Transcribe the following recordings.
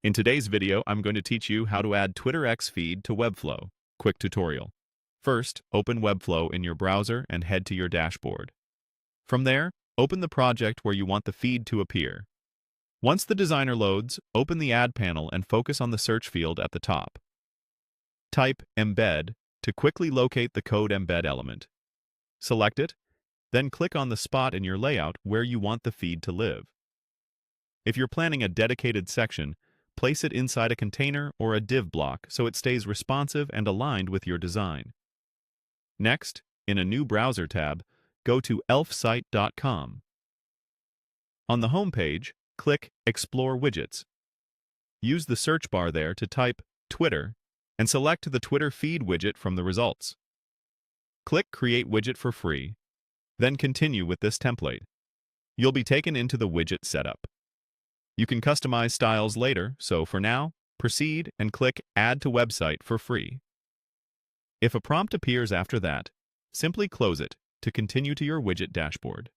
In today's video, I'm going to teach you how to add Twitter X feed to Webflow. Quick tutorial. First, open Webflow in your browser and head to your dashboard. From there, open the project where you want the feed to appear. Once the designer loads, open the Add panel and focus on the search field at the top. Type Embed to quickly locate the code embed element. Select it, then click on the spot in your layout where you want the feed to live. If you're planning a dedicated section, place it inside a container or a div block so it stays responsive and aligned with your design. Next, in a new browser tab, go to elfsight.com. On the home page, click Explore Widgets. Use the search bar there to type Twitter and select the Twitter feed widget from the results. Click Create Widget for free, then continue with this template. You'll be taken into the widget setup. You can customize styles later, so for now, proceed and click Add to Website for free. If a prompt appears after that, simply close it to continue to your widget dashboard.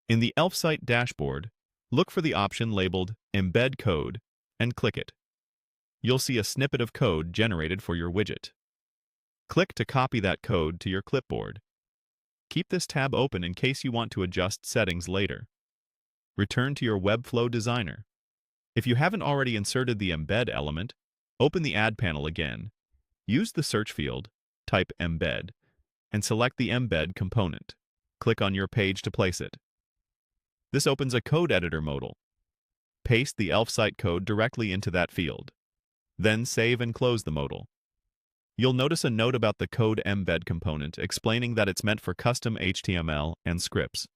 In the Elfsight dashboard, look for the option labeled Embed Code and click it. You'll see a snippet of code generated for your widget. Click to copy that code to your clipboard. Keep this tab open in case you want to adjust settings later. Return to your Webflow designer. If you haven't already inserted the Embed element, open the Add panel again. Use the search field, type Embed, and select the Embed component. Click on your page to place it. This opens a code editor modal. Paste the Elfsight code directly into that field. Then save and close the modal. You'll notice a note about the code Embed component explaining that it's meant for custom HTML and scripts.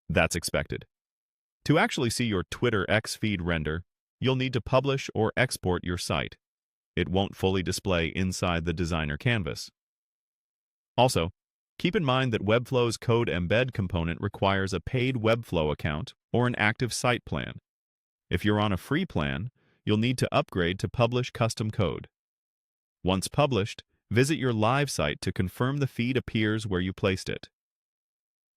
That's expected. To actually see your Twitter X feed render, you'll need to publish or export your site. It won't fully display inside the designer canvas. Also, keep in mind that Webflow's code embed component requires a paid Webflow account or an active site plan. If you're on a free plan, you'll need to upgrade to publish custom code. Once published, visit your live site to confirm the feed appears where you placed it.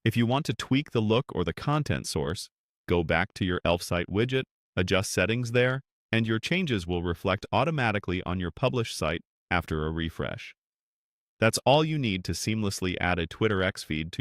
If you want to tweak the look or the content source, go back to your Elfsight widget, adjust settings there, and your changes will reflect automatically on your published site after a refresh. That's all you need to seamlessly add a Twitter X feed to